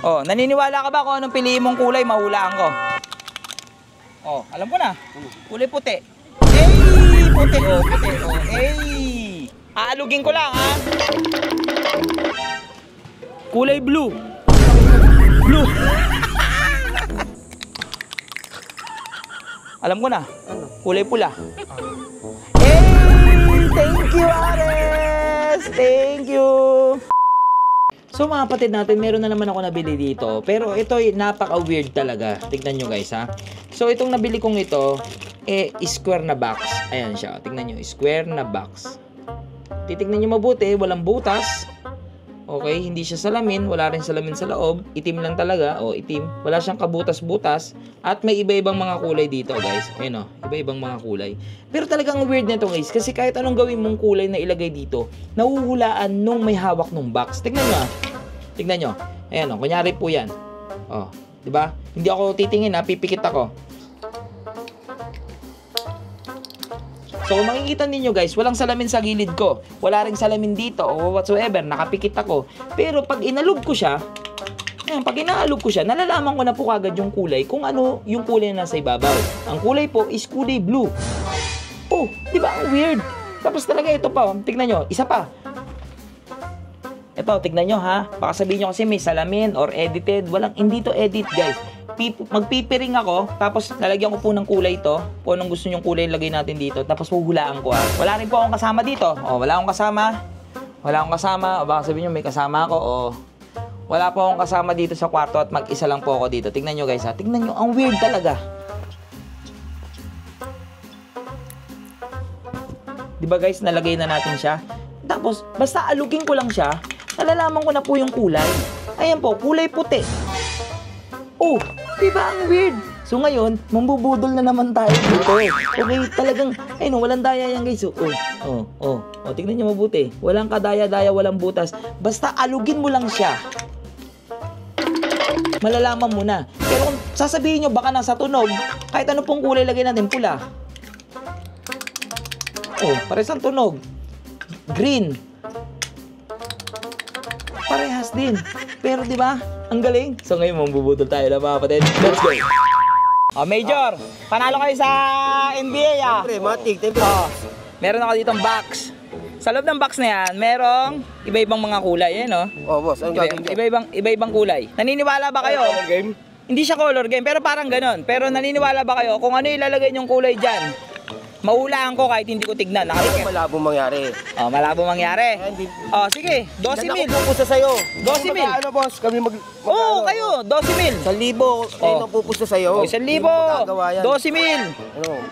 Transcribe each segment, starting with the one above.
Oh, naniniwala ka ba kung anong piliin mong kulay, mahulaan ko? Oh, alam ko na. Kulay puti. Puti. Oh, puti. Oh, aalugin ko lang, ha? Kulay blue. Blue. Alam ko na. Ano? Kulay pula. Thank you, Ares! Thank you! So mga kapatid natin, meron na naman ako nabili dito. Pero ito ay napaka-weird talaga. Tignan nyo guys, ha. So itong nabili kong ito, square na box. Ayan siya. Tignan nyo, square na box. Titignan nyo mabuti, walang butas. Okay, hindi siya salamin, wala rin salamin sa loob. Itim lang talaga, itim. Wala siyang kabutas-butas. At may iba-ibang mga kulay dito guys. Ayun o, iba-ibang mga kulay. Pero talagang weird nito guys, kasi kahit anong gawin mong kulay na ilagay dito, nahuhulaan nung may hawak nung box. Tignan nyo, tignan nyo. Ayan o, kunyari po yan. O, diba? Hindi ako titingin ha, pipikit ako. So kung makikita ninyo guys, walang salamin sa gilid ko. Wala ring salamin dito o whatsoever, nakapikit ako. Pero pag inalog ko siya, pag inaalog ko siya, nalalaman ko na po kagad yung kulay kung ano yung kulay na nasa ibabaw. Ang kulay po is kulay blue. Oh, di ba ang weird? Tapos talaga ito pa, tignan nyo, isa pa. Ito, tignan nyo ha. Baka sabihin nyo kasi may salamin or edited. Hindi to edit guys. Magpipiring ako, tapos lalagyan ko po ng kulay ito. Kung anong gusto nyong kulay lagay natin dito. Tapos huhulaan ko ha. Wala rin po akong kasama dito. Wala akong kasama. Wala akong kasama. O baka sabihin nyo may kasama ako. Wala po akong kasama dito sa kwarto at mag-isa lang po ako dito. Tignan nyo guys ha. Tignan nyo, ang weird talaga. Diba guys, nalagay na natin siya. Tapos, basta alugin ko lang siya, nalalaman ko na po yung kulay. Ayan po, kulay puti. Oh, diba ang weird? So ngayon, mambubudol na naman tayo dito. Okay, talagang, ayun, walang daya yan guys. Tignan nyo mabuti. Walang kadaya-daya, walang butas. Basta alugin mo lang siya. Malalaman mo na. Pero kung sasabihin nyo baka nasa tunog, kahit ano pong kulay lagay natin, pula. Parehas ang tunog. Green. Parehas din. Pero di ba? Ang galing. So ngayon mambubudol tayo na mga kapatid. Let's go. Major, panalo kayo sa NBA Siyempre, matik. Meron ako ditong box. Sa loob ng box na yan, merong iba-ibang mga kulay. Ayan boss, anong gagawin dyan? Iba-ibang kulay. Naniniwala ba kayo? Color game? Hindi siya color game, pero parang ganon. Pero naniniwala ba kayo kung ano ilalagay niyong kulay dyan? Mahulaan ko kahit hindi ko tignan. Malabo mangyari. Malabo mangyari. Sige, 12,000. Ako pupusta sa'yo. 12,000. Ano boss, kami kayo, 12,000. 1,000. Kayo magpupusta sa'yo. 1,000. 12,000.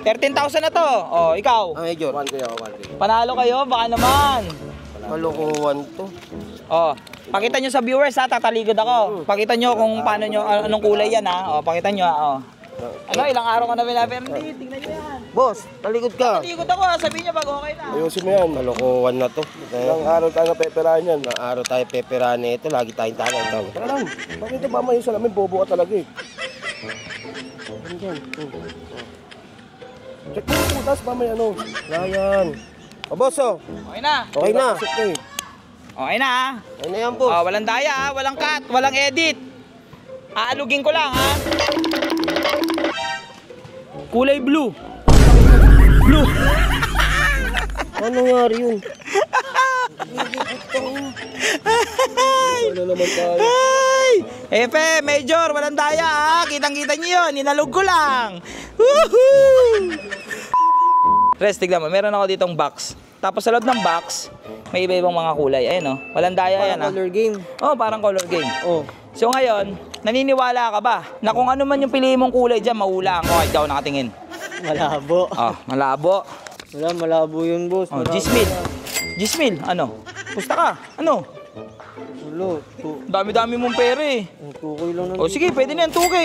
13,000 na to. Ikaw. Major. Panalo kayo, baka naman. Kalokohan to. Pakita nyo sa viewers ha, tataligod ako. Pakita nyo kung paano nyo, anong kulay yan ha. Pakita nyo ha. Ilang araw ka na pinapirindi, tingnan nyo yan. Boss, talikod ka. Talikod ako, sabihin nyo pag okay na. Ayusin mo yan. Kalokohan na to. Ilang araw tayo peperahan yan. Ilang araw tayo peperahan ito, lagi tayong tanong. Tara lang. Bakit ito mama yung salamin? Bobo ka talaga eh. Check mo yung putas, mamaya ano. Yan. Boss Okay na. Okay na. Okay na ha. Okay na yan boss. Walang daya ha, walang cut, walang edit. Aalugin ko lang ha. Kulay blue. Blue. Ano nangyari yun? Ano naman tayo? Epe, Major, walang daya ha. Kitang-kita nyo yun, inalog ko lang. Woohoo! Res, tignan mo, meron ako ditong box. Tapos sa loob ng box, may iba-ibang mga kulay. Ayun walang daya yan ha. Color game. Parang color game. So ngayon, naniniwala ka ba na kung ano man yung piliin mong kulay dyan, mahulaan ko kahit daw nakatingin? Malabo. Malabo. Malabo yun boss. Gismil, ano? Pusta ka? Ano? Dami-dami mong pera eh. Tukoy lang na. Sige, pwede na yan 2K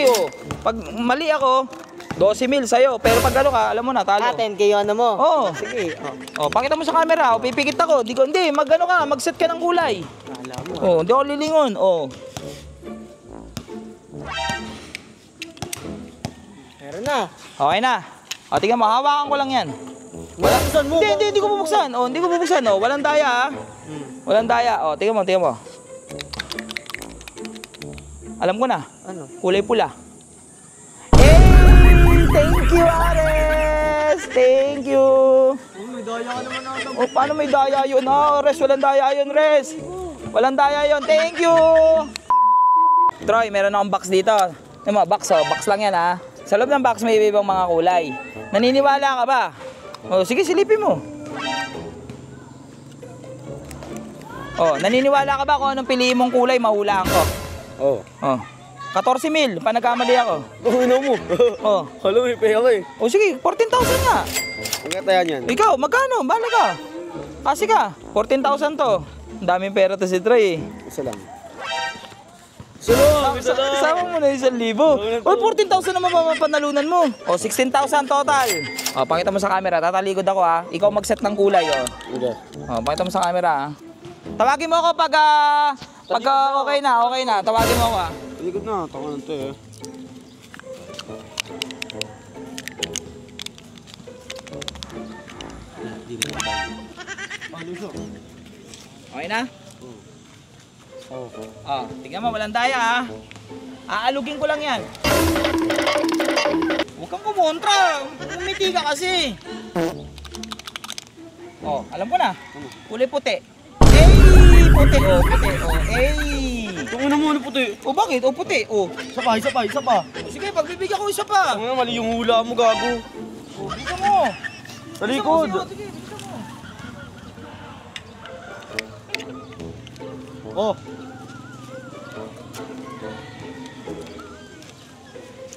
Pag mali ako, 12,000 sa'yo. Pero pag ano ka, alam mo na, talo. 10K yun ano mo? Sige. Pakita mo sa camera, pipikit ako. Hindi, mag-set ka ng kulay. Alam mo. Hindi ako lilingon. Meron na. Okay na. Tingnan mo, hawakan ko lang yan. Buksan mo. Hindi ko bubuksan. Hindi ko bubuksan. Walang daya ha. Walang daya. Tingnan mo. Alam ko na. Ano? Kulay pula. Hey! Thank you, Ares! Thank you! May daya ka naman ako. O, paano may daya yun? Res, walang daya yun, Res. Walang daya yun. Thank you! Troy, meron akong box dito. Yung mga box, oh. Box lang yan, ha. Sa loob ng box may ibang mga kulay. Naniniwala ka ba? O, sige, silipin mo. O, naniniwala ka ba kung anong piliin mong kulay, mahulaan ko? Oo. O, 14,000, pa nagkamali ako. Gawin mo. O, Hello, may pay ako eh. o sige, 14,000 nga. Ang katayan yan. Ikaw, magkano? Bala ka. Kasi ka, 14,000 to. Ang daming pera to si Troy eh. Isa lang. Isa lang, isa lang. Sama mo na 1,000. O, 14,000 naman mapapanalunan mo. O, 16,000 total. O, pakita mo sa camera. Tatalikod ako ha. Ikaw mag-set ng kulay o. Okay. O, pakita mo sa camera ha. Tawagin mo ako pag okay na. Tawagin mo ako ha. Likod na, tangan to eh. Okay na? Oo. O, tingnan mo, walang daya ha. Aalugin ko lang yan. Huwag kang kumontra. Umiti ka kasi. Oh, alam ko na. Kulay puti. Ey! Puti. Oh, puti. Oh, ey! Tungin na mo, ano puti? Oh, bakit? Oh, puti. Oh. Isa pa, isa pa, isa pa. Oh, sige, pagbibigyan ko isa pa. Tungin na, mali yung hula mo, gago. Oh, bigyan mo. Sa likod. Sige, bigyan mo. Oh.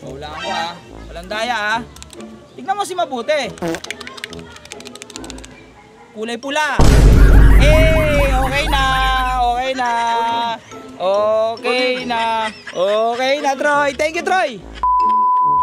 Wala ko ha. Walang daya ha. Tignan mo si mabuti. Kulay pula. Eh, okay na. Okay na. Okay na. Okay na, Troy. Thank you, Troy.